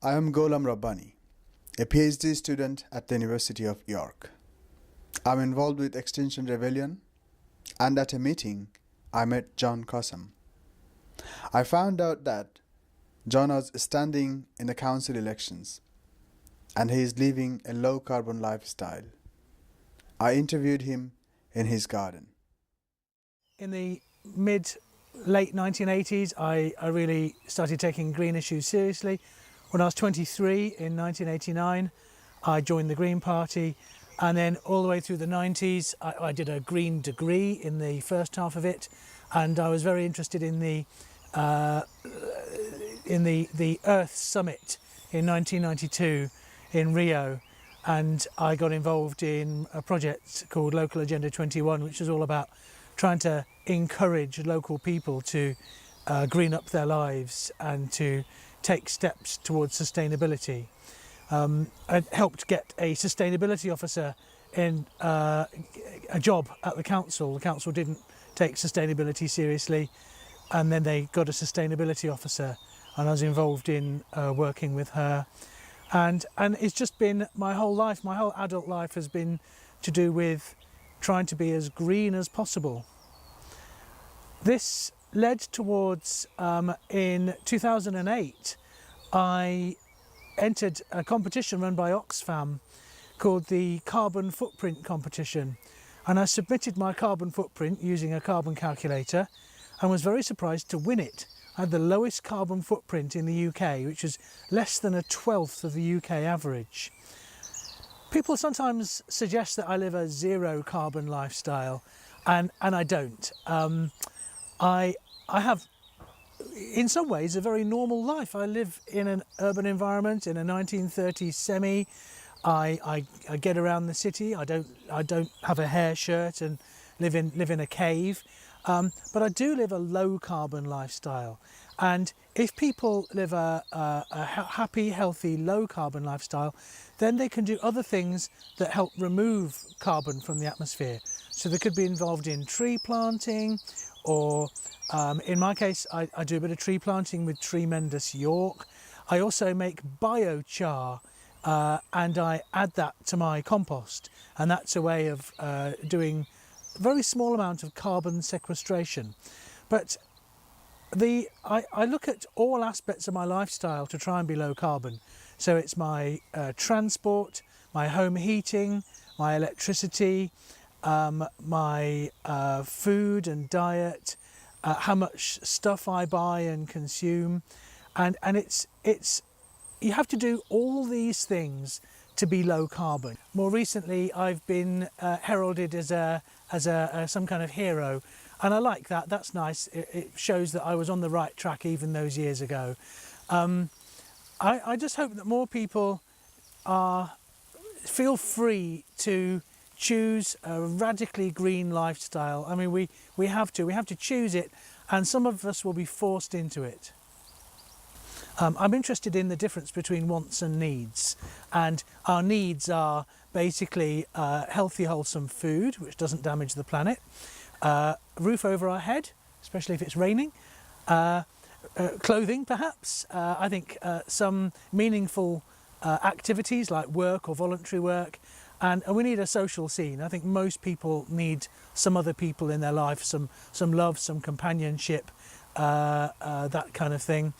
I am Golam Rabbani, a PhD student at the University of York. I'm involved with Extinction Rebellion, and at a meeting, I met John Cossham. I found out that John was standing in the council elections, and he is living a low-carbon lifestyle. I interviewed him in his garden. In the late 1980s, I really started taking green issues seriously. When I was 23 in 1989, I joined the Green Party, and then all the way through the 90s, I did a green degree in the first half of it, and I was very interested in the Earth Summit in 1992 in Rio, and I got involved in a project called Local Agenda 21, which is all about trying to encourage local people to green up their lives and to take steps towards sustainability. I helped get a sustainability officer in a job at the council. The council didn't take sustainability seriously, and then they got a sustainability officer, and I was involved in working with her. And it's just been my whole life, my whole adult life has been to do with trying to be as green as possible. This led towards, in 2008, I entered a competition run by Oxfam called the Carbon Footprint Competition. And I submitted my carbon footprint using a carbon calculator and was very surprised to win it. I had the lowest carbon footprint in the UK, which was less than 1/12 of the UK average. People sometimes suggest that I live a zero carbon lifestyle, and I don't. I have, in some ways, a very normal life. I live in an urban environment in a 1930s semi. I get around the city. I don't have a hair shirt and live in a cave. But I do live a low carbon lifestyle. And if people live a happy, healthy, low carbon lifestyle, then they can do other things that help remove carbon from the atmosphere. So they could be involved in tree planting, or in my case, I do a bit of tree planting with Tremendous York. I also make biochar, and I add that to my compost. And that's a way of doing a very small amount of carbon sequestration. But I look at all aspects of my lifestyle to try and be low carbon. So it's my transport, my home heating, my electricity, my food and diet, how much stuff I buy and consume, and it's you have to do all these things to be low carbon. More recently, I've been heralded as some kind of hero, and I like that. That's nice. It shows that I was on the right track even those years ago. I just hope that more people feel free to choose a radically green lifestyle. I mean, we have to choose it, and some of us will be forced into it. I'm interested in the difference between wants and needs, and our needs are basically healthy, wholesome food, which doesn't damage the planet, roof over our head, especially if it's raining, clothing perhaps, I think some meaningful activities like work or voluntary work, and we need a social scene. I think most people need some other people in their life, some love, some companionship, that kind of thing.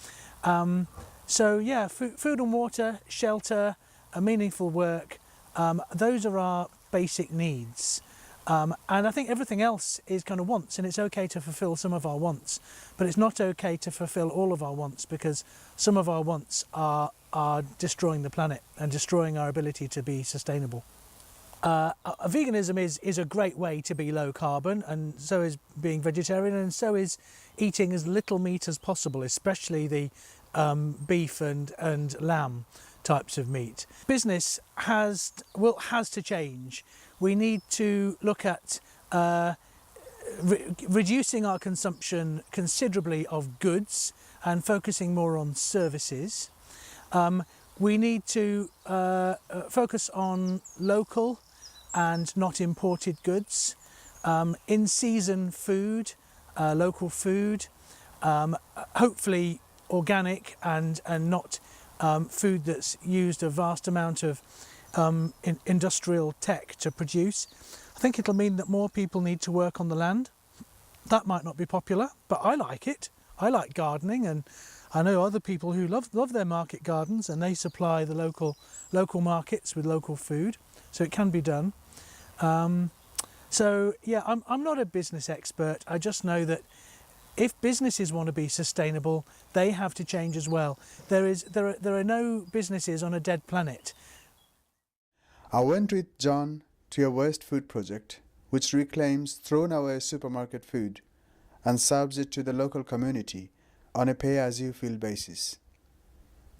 So yeah, food and water, shelter, a meaningful work, those are our basic needs. And I think everything else is kind of wants, and it's okay to fulfill some of our wants, but it's not okay to fulfill all of our wants, because some of our wants are destroying the planet and destroying our ability to be sustainable. Veganism is a great way to be low carbon, and so is being vegetarian, and so is eating as little meat as possible, especially the beef and lamb types of meat. Business has to change. We need to look at reducing our consumption considerably of goods and focusing more on services. We need to focus on local and not imported goods, in-season food, local food, hopefully organic and not food that's used a vast amount of industrial tech to produce. I think it'll mean that more people need to work on the land. That might not be popular, but I like it. I like gardening, and I know other people who love their market gardens, and they supply the local markets with local food, so it can be done. So yeah, I'm not a business expert. I just know that if businesses want to be sustainable, they have to change as well. There are no businesses on a dead planet. I went with John to a waste food project which reclaims thrown away supermarket food and serves it to the local community on a pay-as-you-feel basis.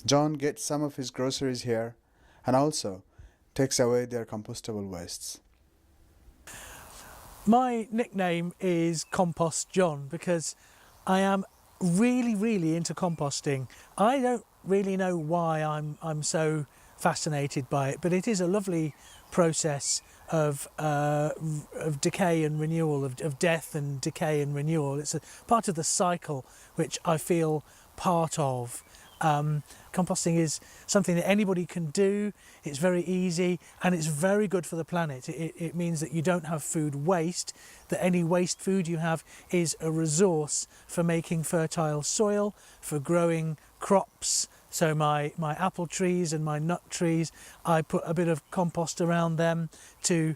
John gets some of his groceries here and also takes away their compostable wastes. My nickname is Compost John because I am really into composting. I don't really know why I'm so fascinated by it, but it is a lovely process of decay and renewal, of death and decay and renewal. It's a part of the cycle which I feel part of. Composting is something that anybody can do. It's very easy and it's very good for the planet. It means that you don't have food waste, that any waste food you have is a resource for making fertile soil, for growing crops. So my apple trees and my nut trees, I put a bit of compost around them to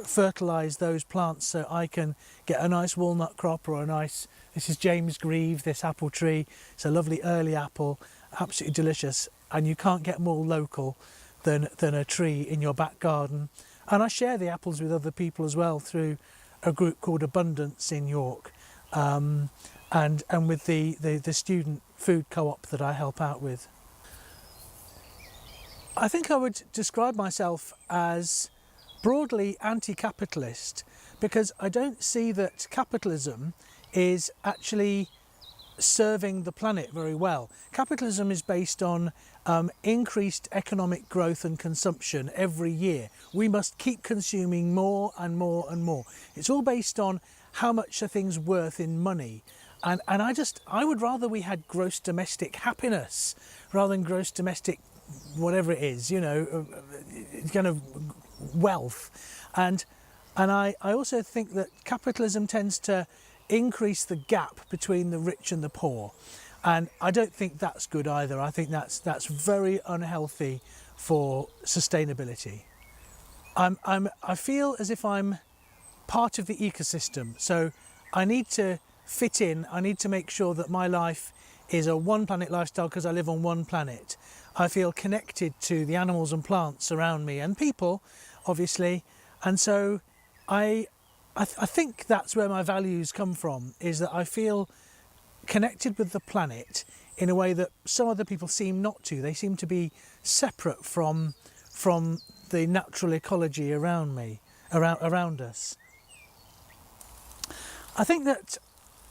fertilise those plants so I can get a nice walnut crop or a nice, this is James Grieve, this apple tree. It's a lovely early apple, absolutely delicious, and you can't get more local than a tree in your back garden. And I share the apples with other people as well through a group called Abundance in York, and with the student food co-op that I help out with. I think I would describe myself as broadly anti-capitalist because I don't see that capitalism is actually serving the planet very well. Capitalism is based on increased economic growth and consumption every year. We must keep consuming more and more and more. It's all based on how much a thing's worth in money. And I would rather we had gross domestic happiness rather than gross domestic whatever it is, you know, kind of wealth. And I also think that capitalism tends to increase the gap between the rich and the poor. And I don't think that's good either. I think that's very unhealthy for sustainability. I feel as if I'm part of the ecosystem. So I need to fit in. I need to make sure that my life is a one planet lifestyle because I live on one planet. I feel connected to the animals and plants around me and people, obviously. And so I think that's where my values come from, is that I feel connected with the planet in a way that some other people seem not to. They seem to be separate from the natural ecology around me, around us. I think that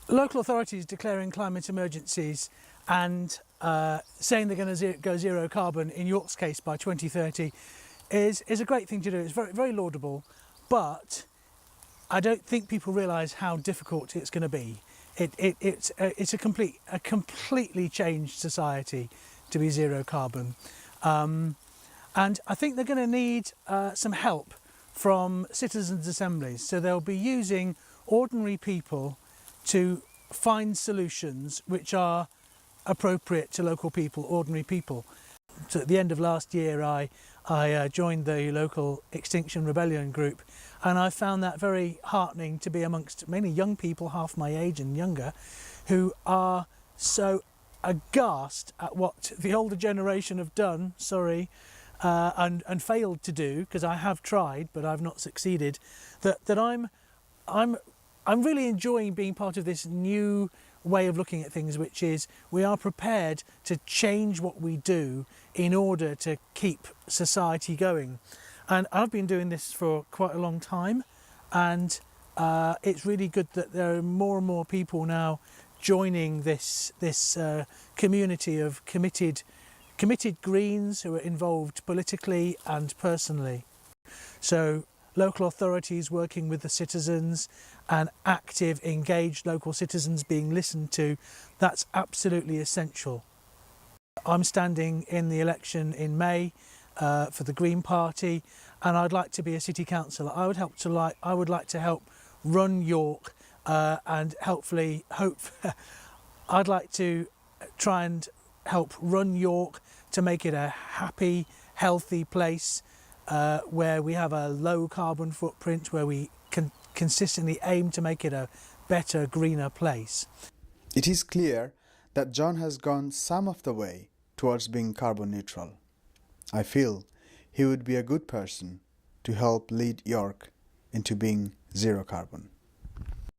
local authorities declaring climate emergencies and saying they're going to go zero carbon, in York's case by 2030, is a great thing to do. It's very laudable, but I don't think people realise how difficult it's going to be. It's a completely changed society to be zero carbon, and I think they're going to need some help from citizens' assemblies. So they'll be using ordinary people to find solutions which are appropriate to local people, ordinary people. So at the end of last year, I joined the local Extinction Rebellion group, and I found that very heartening to be amongst many young people, half my age and younger, who are so aghast at what the older generation have done, and failed to do, because I have tried but I've not succeeded, that I'm really enjoying being part of this new way of looking at things, which is we are prepared to change what we do in order to keep society going. And I've been doing this for quite a long time, and it's really good that there are more and more people now joining this community of committed Greens who are involved politically and personally. So local authorities working with the citizens and active, engaged local citizens being listened to, that's absolutely essential. I'm standing in the election in May for the Green Party, and I'd like to be a city councillor. I would like to help run York, and I'd like to try and help run York to make it a happy, healthy place where we have a low carbon footprint, where we can consistently aim to make it a better, greener place. It is clear that John has gone some of the way towards being carbon neutral. I feel he would be a good person to help lead York into being zero carbon.